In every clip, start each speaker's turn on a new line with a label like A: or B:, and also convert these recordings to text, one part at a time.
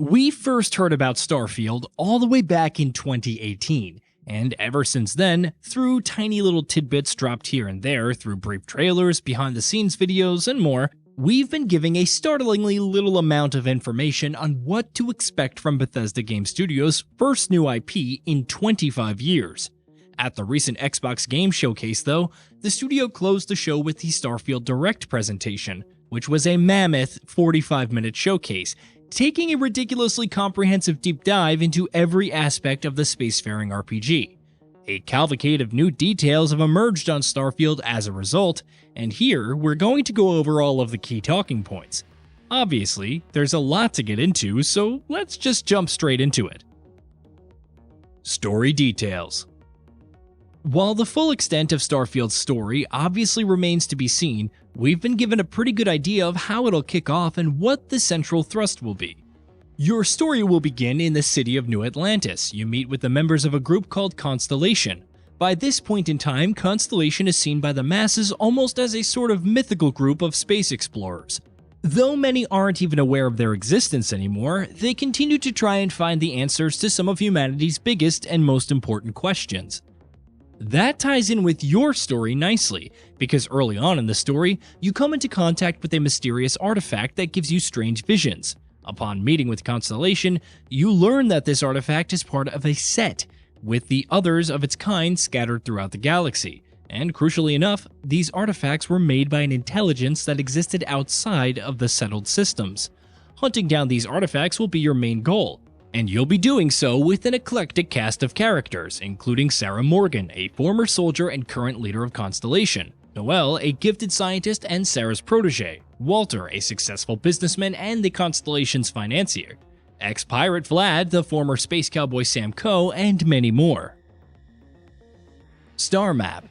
A: We first heard about Starfield all the way back in 2018, and ever since then, through tiny little tidbits dropped here and there through brief trailers, behind-the-scenes videos, and more, we've been giving a startlingly little amount of information on what to expect from Bethesda Game Studios' first new IP in 25 years. At the recent Xbox Game Showcase though, the studio closed the show with the Starfield Direct presentation, which was a mammoth 45-minute showcase, taking a ridiculously comprehensive deep dive into every aspect of the spacefaring RPG. A cavalcade of new details have emerged on Starfield as a result, and here we're going to go over all of the key talking points. Obviously, there's a lot to get into, so let's just jump straight into it. Story details. While the full extent of Starfield's story obviously remains to be seen, we've been given a pretty good idea of how it'll kick off and what the central thrust will be. Your story will begin in the city of New Atlantis. You meet with the members of a group called Constellation. By this point in time, Constellation is seen by the masses almost as a sort of mythical group of space explorers. Though many aren't even aware of their existence anymore, they continue to try and find the answers to some of humanity's biggest and most important questions. That ties in with your story nicely, because early on in the story, you come into contact with a mysterious artifact that gives you strange visions. Upon meeting with Constellation, you learn that this artifact is part of a set, with the others of its kind scattered throughout the galaxy. And crucially enough, these artifacts were made by an intelligence that existed outside of the settled systems. Hunting down these artifacts will be your main goal, and you'll be doing so with an eclectic cast of characters, including Sarah Morgan, a former soldier and current leader of Constellation, Noel, a gifted scientist and Sarah's protege, Walter, a successful businessman and the Constellation's financier, ex-pirate Vlad, the former space cowboy Sam Coe, and many more. Star Map.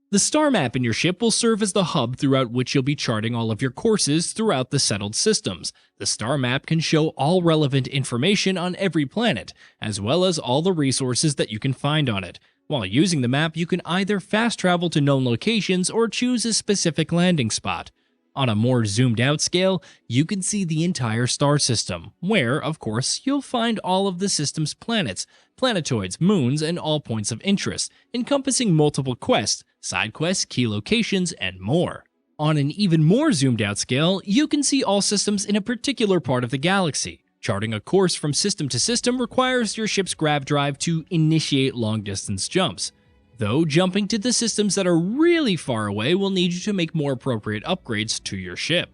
A: The star map in your ship will serve as the hub throughout which you'll be charting all of your courses throughout the settled systems. The star map can show all relevant information on every planet, as well as all the resources that you can find on it. While using the map, you can either fast travel to known locations or choose a specific landing spot. On a more zoomed-out scale, you can see the entire star system, where, of course, you'll find all of the system's planets, planetoids, moons, and all points of interest, encompassing multiple quests, side quests, key locations, and more. On an even more zoomed-out scale, you can see all systems in a particular part of the galaxy. Charting a course from system to system requires your ship's grav drive to initiate long-distance jumps. Though jumping to the systems that are really far away will need you to make more appropriate upgrades to your ship.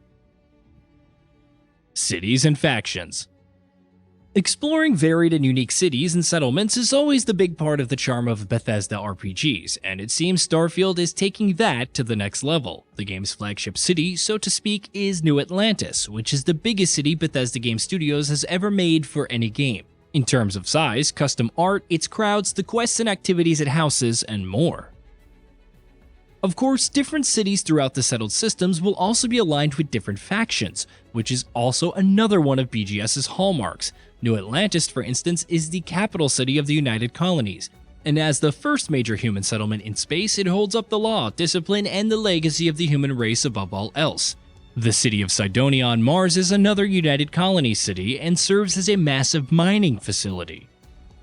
A: Cities and factions. Exploring varied and unique cities and settlements is always the big part of the charm of Bethesda RPGs, and it seems Starfield is taking that to the next level. The game's flagship city, so to speak, is New Atlantis, which is the biggest city Bethesda Game Studios has ever made for any game. In terms of size, custom art, its crowds, the quests and activities it houses, and more. Of course, different cities throughout the settled systems will also be aligned with different factions, which is also another one of BGS's hallmarks. New Atlantis, for instance, is the capital city of the United Colonies, and as the first major human settlement in space, it holds up the law, discipline, and the legacy of the human race above all else. The city of Cydonia on Mars is another United Colonies city and serves as a massive mining facility.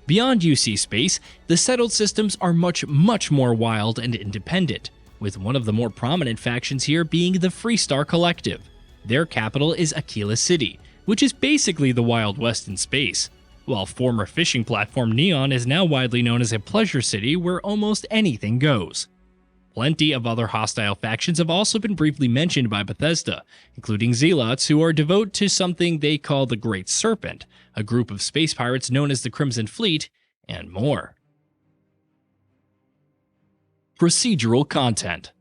A: Beyond UC space, the settled systems are much more wild and independent, with one of the more prominent factions here being the Freestar Collective. Their capital is Aquila City, which is basically the Wild West in space, while former fishing platform Neon is now widely known as a pleasure city where almost anything goes. Plenty of other hostile factions have also been briefly mentioned by Bethesda, including Zealots, who are devout to something they call the Great Serpent, a group of space pirates known as the Crimson Fleet, and more. Procedural content.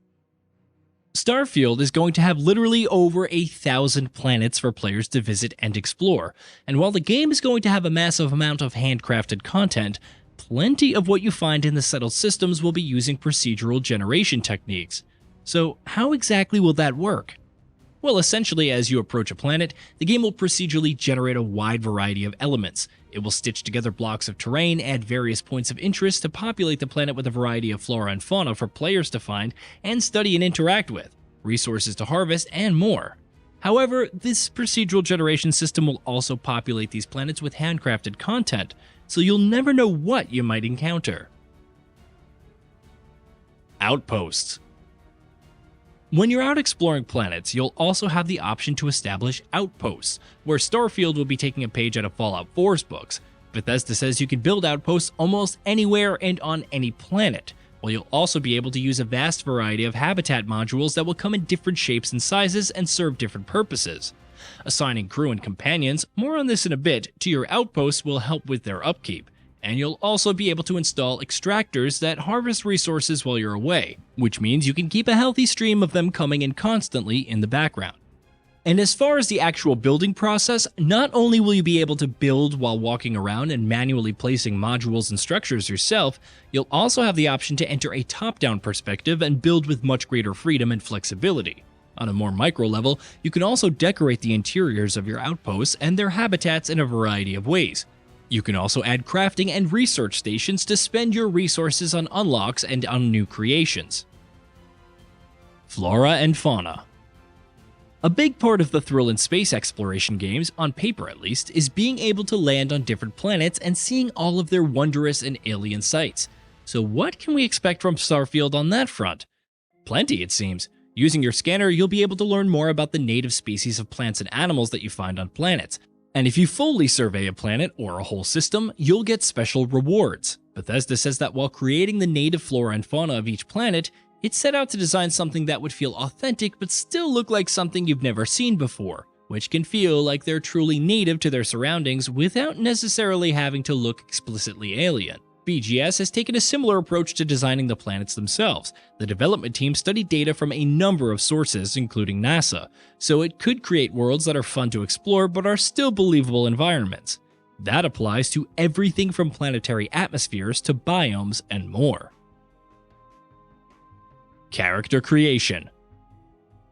A: Starfield is going to have literally over 1,000 planets for players to visit and explore, and while the game is going to have a massive amount of handcrafted content, plenty of what you find in the settled systems will be using procedural generation techniques. So how exactly will that work? Well, essentially, as you approach a planet, the game will procedurally generate a wide variety of elements. It will stitch together blocks of terrain, add various points of interest to populate the planet with a variety of flora and fauna for players to find and study and interact with, resources to harvest, and more. However, this procedural generation system will also populate these planets with handcrafted content, so you'll never know what you might encounter. Outposts. When you're out exploring planets, you'll also have the option to establish outposts, where Starfield will be taking a page out of Fallout 4's books. Bethesda says you can build outposts almost anywhere and on any planet, while you'll also be able to use a vast variety of habitat modules that will come in different shapes and sizes and serve different purposes. Assigning crew and companions, more on this in a bit, to your outposts will help with their upkeep, and you'll also be able to install extractors that harvest resources while you're away, which means you can keep a healthy stream of them coming in constantly in the background. And as far as the actual building process, not only will you be able to build while walking around and manually placing modules and structures yourself, you'll also have the option to enter a top-down perspective and build with much greater freedom and flexibility. On a more micro level, you can also decorate the interiors of your outposts and their habitats in a variety of ways. You can also add crafting and research stations to spend your resources on unlocks and on new creations. Flora and fauna. A big part of the thrill in space exploration games, on paper at least, is being able to land on different planets and seeing all of their wondrous and alien sights. So what can we expect from Starfield on that front? Plenty, it seems. Using your scanner, you'll be able to learn more about the native species of plants and animals that you find on planets. And if you fully survey a planet or a whole system, you'll get special rewards. Bethesda says that while creating the native flora and fauna of each planet, it set out to design something that would feel authentic but still look like something you've never seen before, which can feel like they're truly native to their surroundings without necessarily having to look explicitly alien. BGS has taken a similar approach to designing the planets themselves. The development team studied data from a number of sources, including NASA, so it could create worlds that are fun to explore but are still believable environments. That applies to everything from planetary atmospheres to biomes and more. Character creation.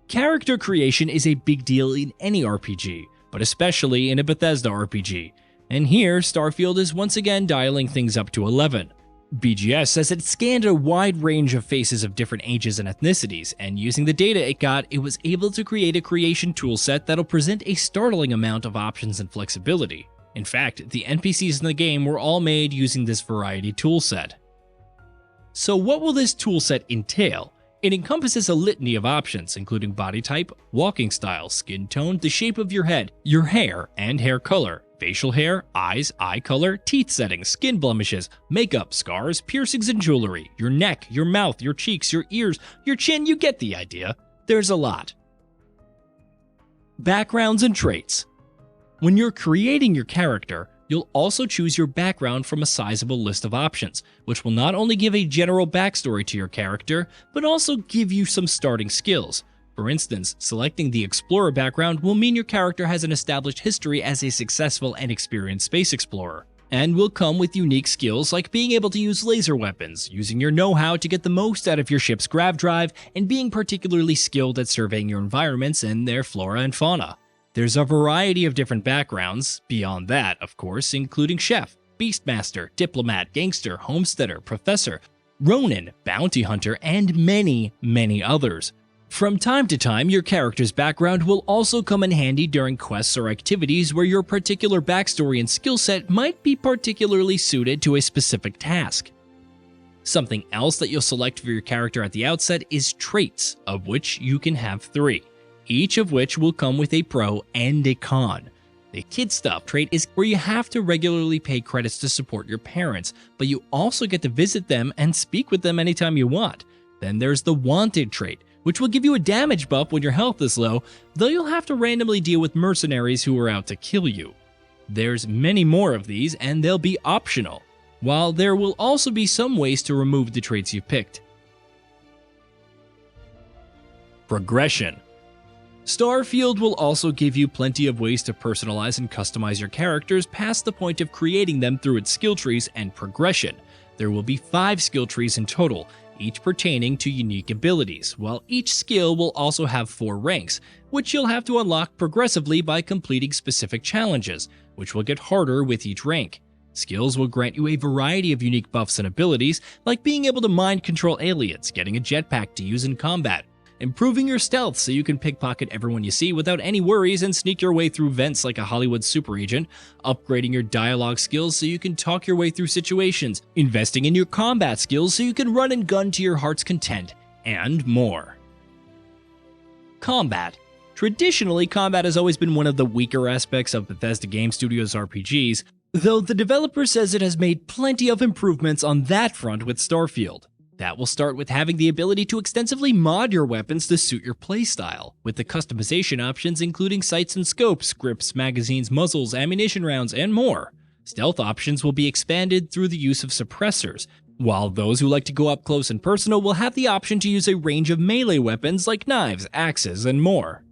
A: Character creation is a big deal in any RPG, but especially in a Bethesda RPG. And here, Starfield is once again dialing things up to 11. BGS says it scanned a wide range of faces of different ages and ethnicities, and using the data it got, it was able to create a creation toolset that'll present a startling amount of options and flexibility. In fact, the NPCs in the game were all made using this variety toolset. So what will this toolset entail? It encompasses a litany of options, including body type, walking style, skin tone, the shape of your head, your hair and hair color, facial hair, eyes, eye color, teeth settings, skin blemishes, makeup, scars, piercings and jewelry, your neck, your mouth, your cheeks, your ears, your chin, you get the idea. There's a lot. Backgrounds and traits. When you're creating your character, you'll also choose your background from a sizable list of options, which will not only give a general backstory to your character, but also give you some starting skills. For instance, selecting the Explorer background will mean your character has an established history as a successful and experienced space explorer, and will come with unique skills like being able to use laser weapons, using your know-how to get the most out of your ship's grav drive, and being particularly skilled at surveying your environments and their flora and fauna. There's a variety of different backgrounds, beyond that, of course, including chef, beastmaster, diplomat, gangster, homesteader, professor, ronin, bounty hunter, and many, many others. From time to time, your character's background will also come in handy during quests or activities where your particular backstory and skill set might be particularly suited to a specific task. Something else that you'll select for your character at the outset is traits, of which you can have 3. Each of which will come with a pro and a con. The kid stuff trait is where you have to regularly pay credits to support your parents, but you also get to visit them and speak with them anytime you want. Then there's the wanted trait, which will give you a damage buff when your health is low, though you'll have to randomly deal with mercenaries who are out to kill you. There's many more of these, and they'll be optional, while there will also be some ways to remove the traits you picked. Progression. Starfield will also give you plenty of ways to personalize and customize your characters past the point of creating them through its skill trees and progression. There will be 5 skill trees in total, each pertaining to unique abilities, while each skill will also have 4 ranks, which you'll have to unlock progressively by completing specific challenges, which will get harder with each rank. Skills will grant you a variety of unique buffs and abilities, like being able to mind control aliens, getting a jetpack to use in combat, improving your stealth so you can pickpocket everyone you see without any worries and sneak your way through vents like a Hollywood super agent, upgrading your dialogue skills so you can talk your way through situations, investing in your combat skills so you can run and gun to your heart's content, and more. Combat. Traditionally, combat has always been one of the weaker aspects of Bethesda Game Studios RPGs, though the developer says it has made plenty of improvements on that front with Starfield. That will start with having the ability to extensively mod your weapons to suit your playstyle, with the customization options including sights and scopes, grips, magazines, muzzles, ammunition rounds, and more. Stealth options will be expanded through the use of suppressors, while those who like to go up close and personal will have the option to use a range of melee weapons like knives, axes, and more.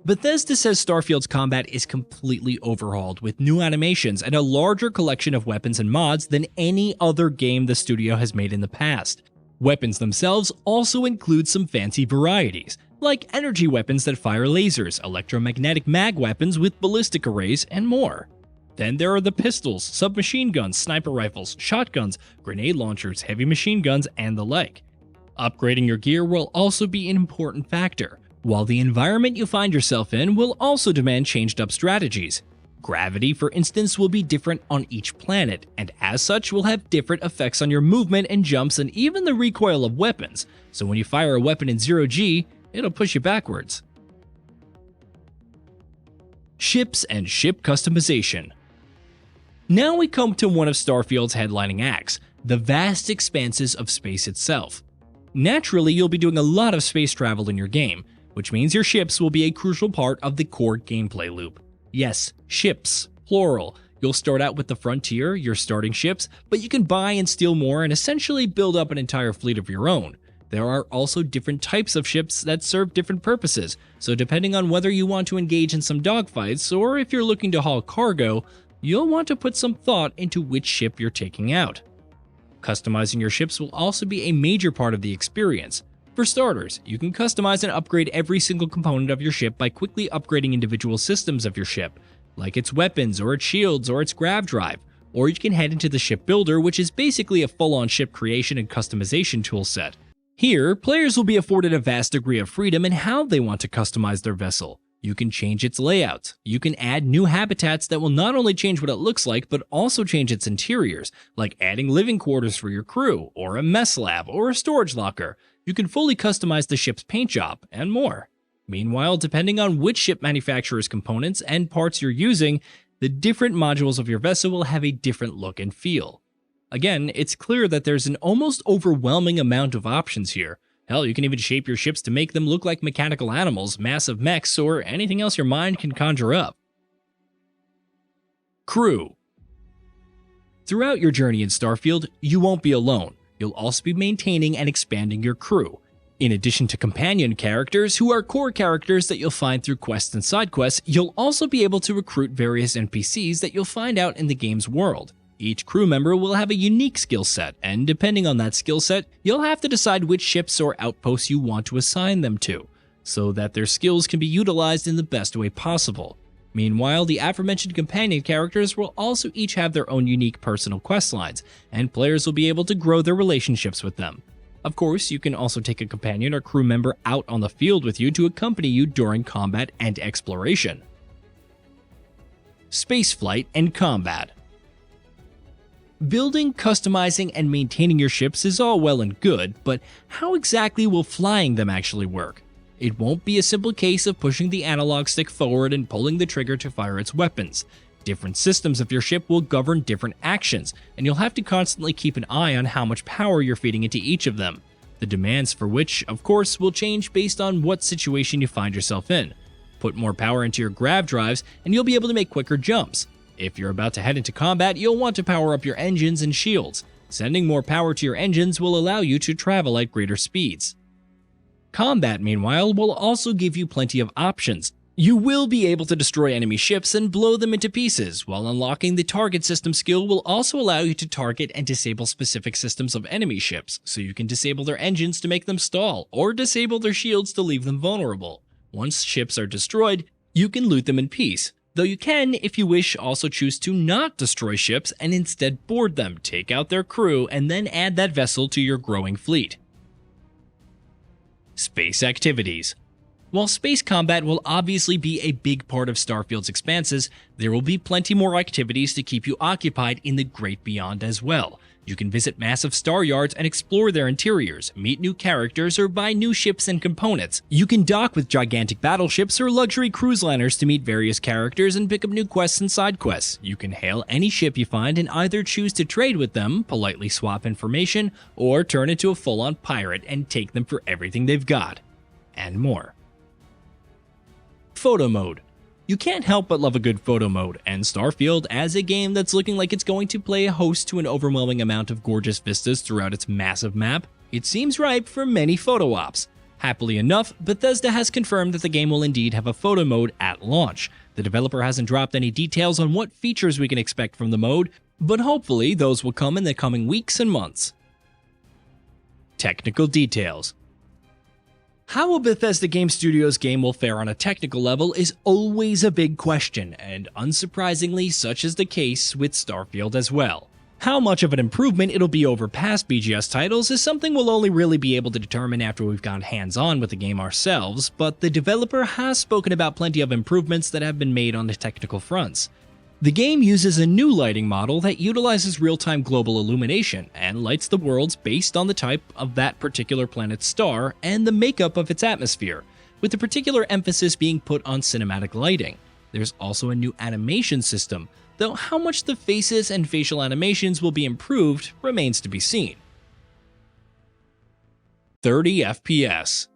A: Bethesda says Starfield's combat is completely overhauled with new animations and a larger collection of weapons and mods than any other game the studio has made in the past. Weapons themselves also include some fancy varieties, like energy weapons that fire lasers, electromagnetic mag weapons with ballistic arrays, and more. Then there are the pistols, submachine guns, sniper rifles, shotguns, grenade launchers, heavy machine guns, and the like. Upgrading your gear will also be an important factor, while the environment you find yourself in will also demand changed-up strategies. Gravity, for instance, will be different on each planet, and as such will have different effects on your movement and jumps and even the recoil of weapons, so when you fire a weapon in 0G, it'll push you backwards. Ships and ship customization. Now we come to one of Starfield's headlining acts, the vast expanses of space itself. Naturally, you'll be doing a lot of space travel in your game, which means your ships will be a crucial part of the core gameplay loop. Yes, ships, plural. You'll start out with the Frontier, your starting ships, but you can buy and steal more and essentially build up an entire fleet of your own. There are also different types of ships that serve different purposes, so depending on whether you want to engage in some dogfights or if you're looking to haul cargo, you'll want to put some thought into which ship you're taking out. Customizing your ships will also be a major part of the experience. For starters, you can customize and upgrade every single component of your ship by quickly upgrading individual systems of your ship, like its weapons or its shields or its grav drive, or you can head into the ship builder, which is basically a full-on ship creation and customization toolset. Here, players will be afforded a vast degree of freedom in how they want to customize their vessel. You can change its layout. You can add new habitats that will not only change what it looks like, but also change its interiors, like adding living quarters for your crew, or a mess lab, or a storage locker. You can fully customize the ship's paint job, and more. Meanwhile, depending on which ship manufacturer's components and parts you're using, the different modules of your vessel will have a different look and feel. Again, it's clear that there's an almost overwhelming amount of options here. Hell, you can even shape your ships to make them look like mechanical animals, massive mechs, or anything else your mind can conjure up. Crew. Throughout your journey in Starfield, you won't be alone. You'll also be maintaining and expanding your crew. In addition to companion characters, who are core characters that you'll find through quests and side quests, you'll also be able to recruit various NPCs that you'll find out in the game's world. Each crew member will have a unique skill set, and depending on that skill set, you'll have to decide which ships or outposts you want to assign them to, so that their skills can be utilized in the best way possible. Meanwhile, the aforementioned companion characters will also each have their own unique personal questlines, and players will be able to grow their relationships with them. Of course, you can also take a companion or crew member out on the field with you to accompany you during combat and exploration. Spaceflight and combat. Building, customizing, and maintaining your ships is all well and good, but how exactly will flying them actually work? It won't be a simple case of pushing the analog stick forward and pulling the trigger to fire its weapons. Different systems of your ship will govern different actions, and you'll have to constantly keep an eye on how much power you're feeding into each of them. The demands for which, of course, will change based on what situation you find yourself in. Put more power into your grav drives, and you'll be able to make quicker jumps. If you're about to head into combat, you'll want to power up your engines and shields. Sending more power to your engines will allow you to travel at greater speeds. Combat, meanwhile, will also give you plenty of options. You will be able to destroy enemy ships and blow them into pieces, while unlocking the target system skill will also allow you to target and disable specific systems of enemy ships, so you can disable their engines to make them stall, or disable their shields to leave them vulnerable. Once ships are destroyed, you can loot them in peace, though you can, if you wish, also choose to not destroy ships and instead board them, take out their crew, and then add that vessel to your growing fleet. Space activities. While space combat will obviously be a big part of Starfield's expanses, there will be plenty more activities to keep you occupied in the great beyond as well. You can visit massive star yards and explore their interiors, meet new characters, or buy new ships and components. You can dock with gigantic battleships or luxury cruise liners to meet various characters and pick up new quests and side quests. You can hail any ship you find and either choose to trade with them, politely swap information, or turn into a full-on pirate and take them for everything they've got. And more. Photo mode. You can't help but love a good photo mode, and Starfield, as a game that's looking like it's going to play host to an overwhelming amount of gorgeous vistas throughout its massive map, it seems ripe for many photo ops. Happily enough, Bethesda has confirmed that the game will indeed have a photo mode at launch. The developer hasn't dropped any details on what features we can expect from the mode, but hopefully those will come in the coming weeks and months. Technical details. How a Bethesda Game Studios game will fare on a technical level is always a big question, and unsurprisingly, such is the case with Starfield as well. How much of an improvement it'll be over past BGS titles is something we'll only really be able to determine after we've gone hands-on with the game ourselves, but the developer has spoken about plenty of improvements that have been made on the technical fronts. The game uses a new lighting model that utilizes real-time global illumination and lights the worlds based on the type of that particular planet's star and the makeup of its atmosphere, with the particular emphasis being put on cinematic lighting. There's also a new animation system, though how much the faces and facial animations will be improved remains to be seen. 30 FPS.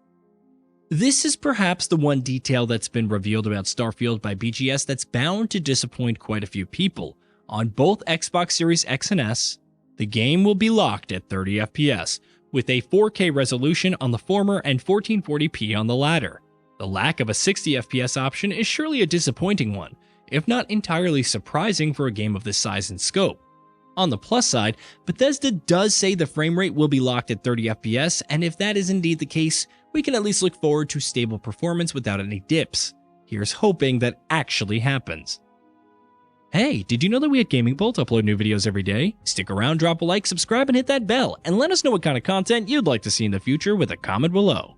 A: This is perhaps the one detail that's been revealed about Starfield by BGS that's bound to disappoint quite a few people. On both Xbox Series X and S, the game will be locked at 30 FPS, with a 4K resolution on the former and 1440p on the latter. The lack of a 60 FPS option is surely a disappointing one, if not entirely surprising for a game of this size and scope. On the plus side, Bethesda does say the frame rate will be locked at 30 FPS, and if that is indeed the case, we can at least look forward to stable performance without any dips. Here's hoping that actually happens. Hey, did you know that we at GamingBolt upload new videos every day? Stick around, drop a like, subscribe, and hit that bell, and let us know what kind of content you'd like to see in the future with a comment below.